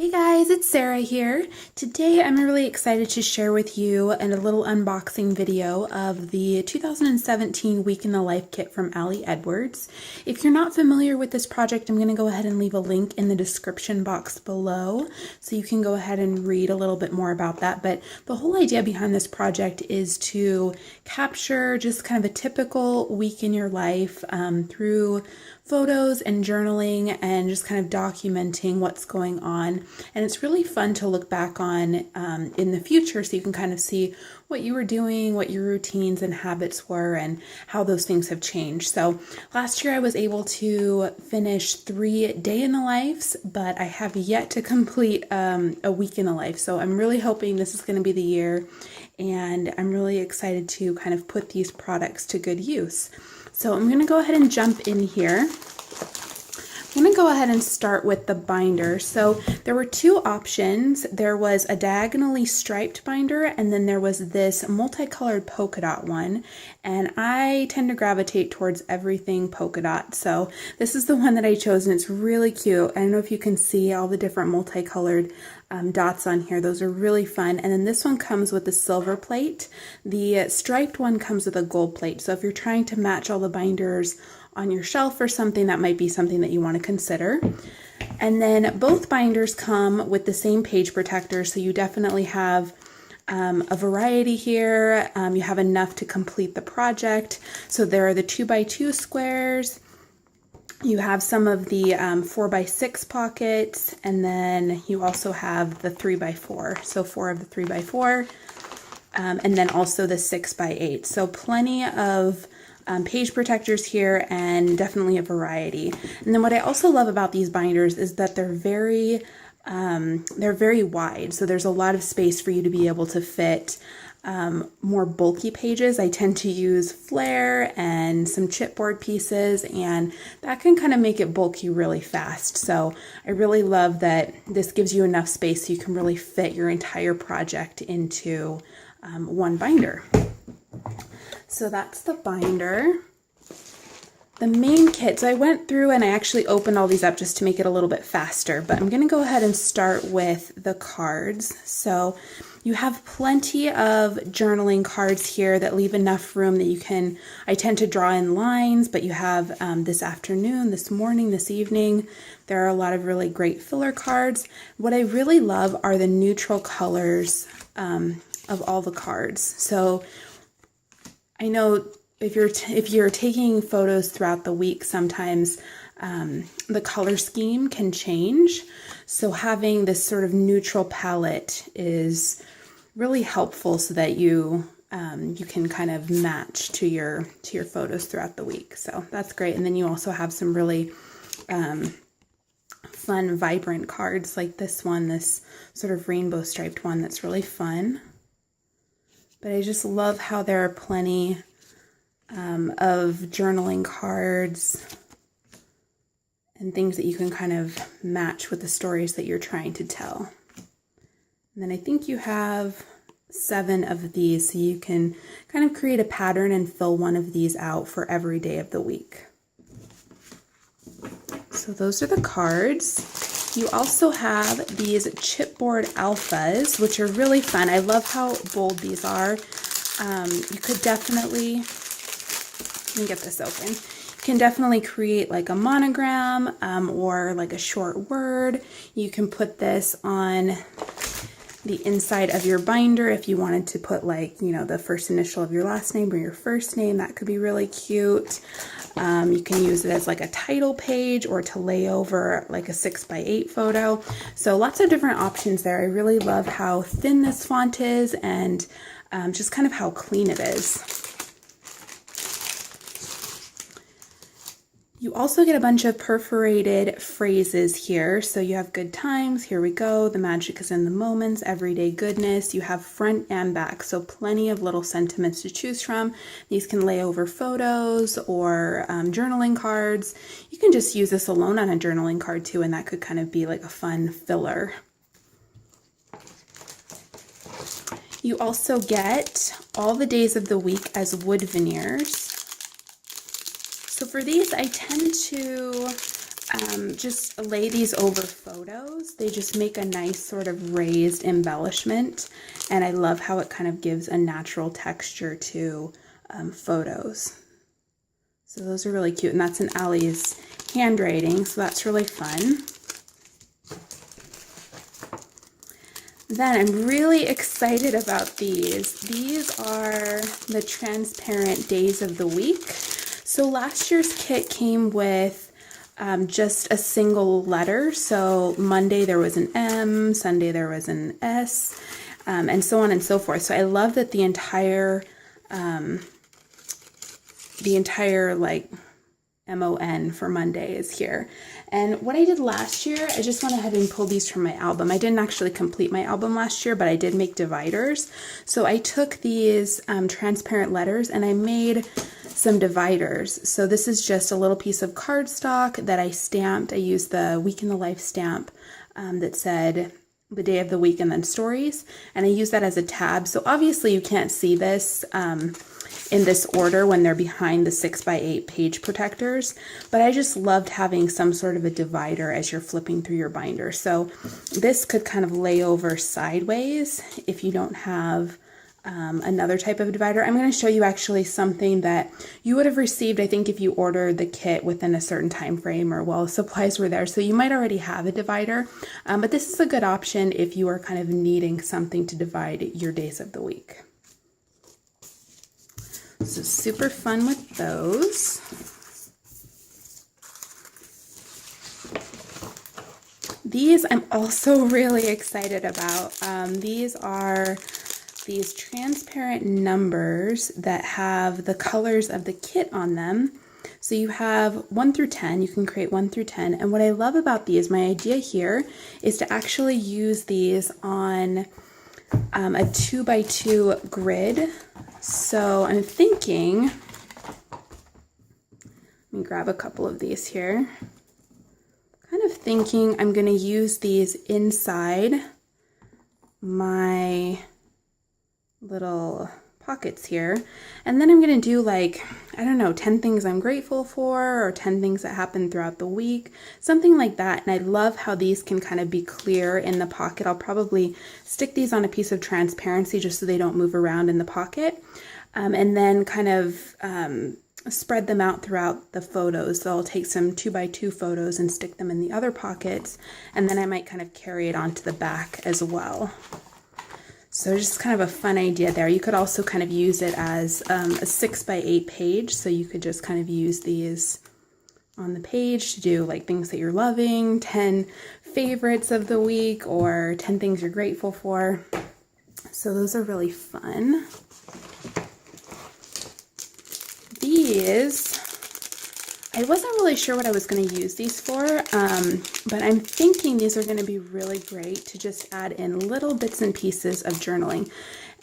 Hey guys, it's Sarah here. Today I'm really excited to share with you a little unboxing video of the 2017 Week in the Life kit from Ali Edwards. If you're not familiar with this project, I'm going to go ahead and leave a link in the description box below so you can go ahead and read a little bit more about that. But the whole idea behind this project is to capture just kind of a typical week in your life through photos and journaling and just kind of documenting what's going on. And it's really fun to look back on in the future so you can kind of see what you were doing, what your routines and habits were, and how those things have changed. So last year I was able to finish 3 day in the lives, but I have yet to complete a week in the life. So I'm really hoping this is going to be the year, and I'm really excited to kind of put these products to good use. So I'm going to go ahead and jump in here. I'm going to go ahead and start with the binder. So there were 2 options. There was a diagonally striped binder, and then there was this multicolored polka dot one. And I tend to gravitate towards everything polka dot. So this is the one that I chose, and it's really cute. I don't know if you can see all the different multicolored dots on here. Those are really fun. And then this one comes with a silver plate. The striped one comes with a gold plate. So if you're trying to match all the binders on your shelf or something, that might be something that you want to consider. And then both binders come with the same page protector, so you definitely have a variety here. You have enough to complete the project. So there are the 2x2 squares. You have some of the 4x6 pockets, and then you also have the 3x4. So 4 of the 3x4, and then also the 6x8. So plenty of page protectors here, and definitely a variety. And then what I also love about these binders is that they're very wide. So there's a lot of space for you to be able to fit more bulky pages. I tend to use flare and some chipboard pieces, and that can kind of make it bulky really fast. So I really love that this gives you enough space so you can really fit your entire project into one binder. So that's the binder. The main kit, so I went through and I actually opened all these up just to make it a little bit faster, but I'm going to go ahead and start with the cards. So you have plenty of journaling cards here that leave enough room that you can, I tend to draw in lines, but you have this afternoon, this morning, this evening. There are a lot of really great filler cards. What I really love are the neutral colors of all the cards. So I know if you're taking photos throughout the week, sometimes the color scheme can change. So having this sort of neutral palette is really helpful so that you can kind of match to your photos throughout the week. So that's great. And then you also have some really fun, vibrant cards like this one, this sort of rainbow striped one that's really fun. But I just love how there are plenty of journaling cards and things that you can kind of match with the stories that you're trying to tell. And then I think you have 7 of these, so you can kind of create a pattern and fill one of these out for every day of the week. So those are the cards. You also have these chipboard alphas, which are really fun. I love how bold these are. You could definitely, let me get this open. You can definitely create like a monogram or like a short word. You can put this on the inside of your binder if you wanted to put, like, you know, the first initial of your last name or your first name. That could be really cute. You can use it as like a title page or to lay over like a 6x8 photo. So lots of different options there. I really love how thin this font is, and just kind of how clean it is. You also get a bunch of perforated phrases here. So you have good times, here we go, the magic is in the moments, everyday goodness. You have front and back, so plenty of little sentiments to choose from. These can lay over photos or journaling cards. You can just use this alone on a journaling card too, and that could kind of be like a fun filler. You also get all the days of the week as wood veneers. So for these, I tend to just lay these over photos. They just make a nice sort of raised embellishment, and I love how it kind of gives a natural texture to photos. So those are really cute, and that's in Allie's handwriting, so that's really fun. Then I'm really excited about these. These are the transparent days of the week. So last year's kit came with just a single letter. So Monday there was an M, Sunday there was an S, and so on and so forth. So I love that the entire like MON for Monday is here. And what I did last year, I just went ahead and pulled these from my album. I didn't actually complete my album last year, but I did make dividers. So I took these transparent letters and I made some dividers. So this is just a little piece of cardstock that I stamped. I used the Week in the Life stamp that said the day of the week and then stories. And I used that as a tab. So obviously you can't see this in this order when they're behind the 6x8 page protectors, but I just loved having some sort of a divider as you're flipping through your binder. So this could kind of lay over sideways if you don't have another type of divider. I'm going to show you actually something that you would have received, I think, if you ordered the kit within a certain time frame or while supplies were there. So you might already have a divider, but this is a good option if you are kind of needing something to divide your days of the week. So super fun with those. These I'm also really excited about. These are these transparent numbers that have the colors of the kit on them. So you have 1 through 10, you can create 1 through 10. And what I love about these, my idea here is to actually use these on a 2x2 grid. So I'm thinking, let me grab a couple of these here. Kind of thinking I'm going to use these inside my little pockets here. And then I'm going to do like, I don't know, 10 things I'm grateful for or 10 things that happen throughout the week, something like that. And I love how these can kind of be clear in the pocket. I'll probably stick these on a piece of transparency just so they don't move around in the pocket. And then kind of spread them out throughout the photos. So I'll take some 2x2 photos and stick them in the other pockets. And then I might kind of carry it onto the back as well. So just kind of a fun idea there. You could also kind of use it as a 6x8 page. So you could just kind of use these on the page to do like things that you're loving, 10 favorites of the week, or 10 things you're grateful for. So those are really fun. These, I wasn't really sure what I was going to use these for, but I'm thinking these are going to be really great to just add in little bits and pieces of journaling.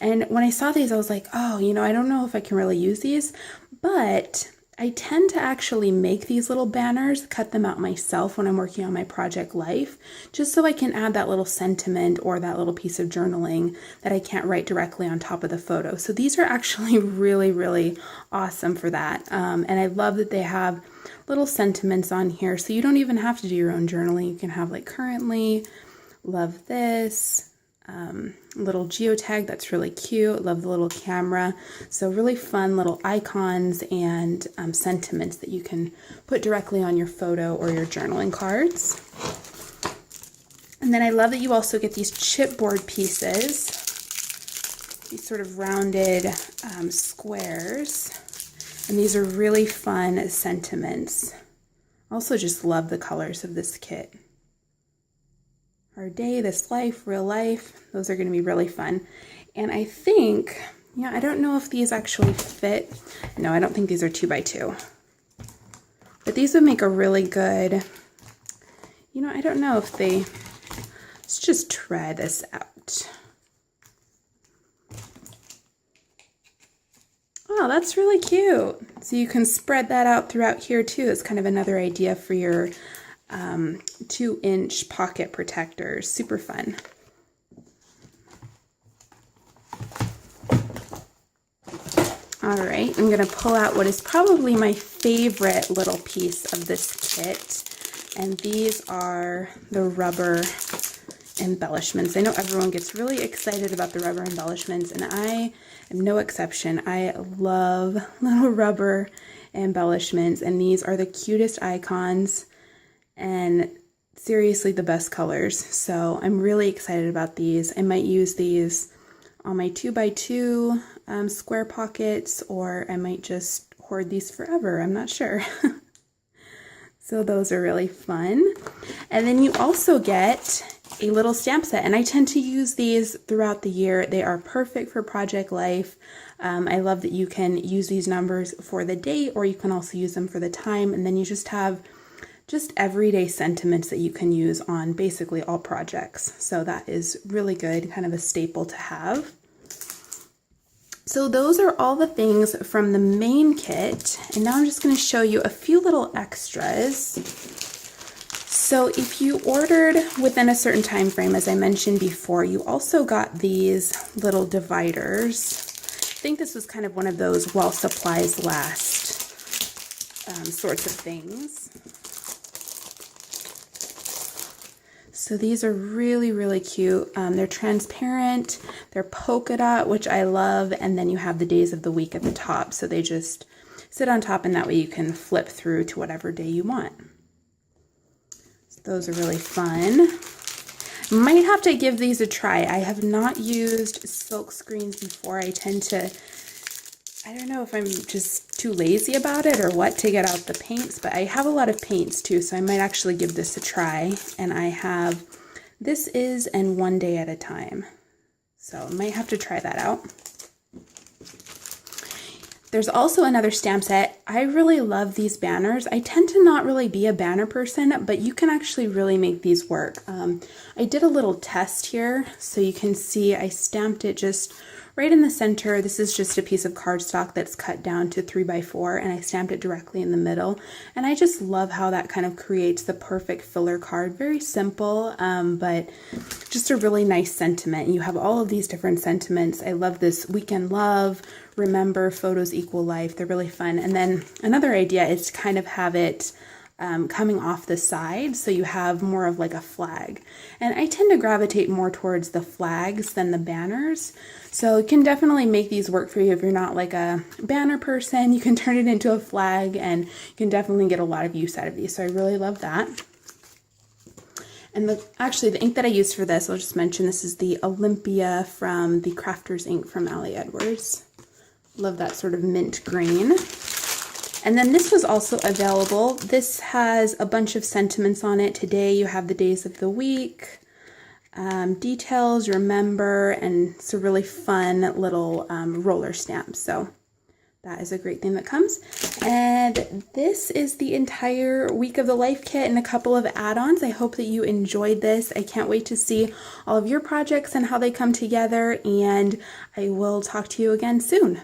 And when I saw these, I was like, oh, you know, I don't know if I can really use these, but I tend to actually make these little banners, cut them out myself when I'm working on my project Life, just so I can add that little sentiment or that little piece of journaling that I can't write directly on top of the photo. So these are actually really, really awesome for that. And I love that they have little sentiments on here, so you don't even have to do your own journaling. You can have like currently, love this, little geotag that's really cute. Love the little camera. So really fun little icons and sentiments that you can put directly on your photo or your journaling cards. And then I love that you also get these chipboard pieces, these sort of rounded squares. And these are really fun sentiments. Also just love the colors of this kit. Our day, this life, real life, those are going to be really fun. And I think, yeah, I don't know if these actually fit. No, I don't think these are 2x2. But these would make a really good, you know, I don't know if they, let's just try this out. Oh, that's really cute. So you can spread that out throughout here too. It's kind of another idea for your 2-inch pocket protectors. Super fun. All right, I'm going to pull out what is probably my favorite little piece of this kit, And these are the rubber embellishments. I know everyone gets really excited about the rubber embellishments, and I am no exception. I love little rubber embellishments, and these are the cutest icons and seriously the best colors. So I'm really excited about these. I might use these on my 2x2 square pockets, or I might just hoard these forever. I'm not sure. So those are really fun. And then you also get a little stamp set, and I tend to use these throughout the year. They are perfect for project life. I love that you can use these numbers for the date, or you can also use them for the time, and then you just have just everyday sentiments that you can use on basically all projects. So that is really good, kind of a staple to have. So those are all the things from the main kit, and now I'm just going to show you a few little extras. So if you ordered within a certain time frame, as I mentioned before, you also got these little dividers. I think this was kind of one of those while supplies last sorts of things. So these are really, really cute. They're transparent, they're polka dot, which I love, and then you have the days of the week at the top. So they just sit on top, and that way you can flip through to whatever day you want. So those are really fun. Might have to give these a try. I have not used silk screens before. I tend to, I don't know if I'm just too lazy about it or what to get out the paints, but I have a lot of paints too, so I might actually give this a try. And I have This Is and One Day at a Time. So I might have to try that out. There's also another stamp set. I really love these banners. I tend to not really be a banner person, but you can actually really make these work. I did a little test here, so you can see I stamped it just right in the center. This is just a piece of cardstock that's cut down to 3x4, and I stamped it directly in the middle. And I just love how that kind of creates the perfect filler card. Very simple, but just a really nice sentiment. You have all of these different sentiments. I love this weekend love, remember, photos equal life. They're really fun. And then another idea is to kind of have it coming off the side, so you have more of like a flag. And I tend to gravitate more towards the flags than the banners, so you can definitely make these work for you. If you're not like a banner person, you can turn it into a flag, and you can definitely get a lot of use out of these. So I really love that. And actually the ink that I used for this, I'll just mention, this is the Olympia from the Crafters ink from Ali Edwards. Love that sort of mint green. And then this was also available. This has a bunch of sentiments on it. Today you have the days of the week, details, remember, and it's a really fun little roller stamp. So that is a great thing that comes. And this is the entire Week of the Life kit and a couple of add-ons. I hope that you enjoyed this. I can't wait to see all of your projects and how they come together, and I will talk to you again soon.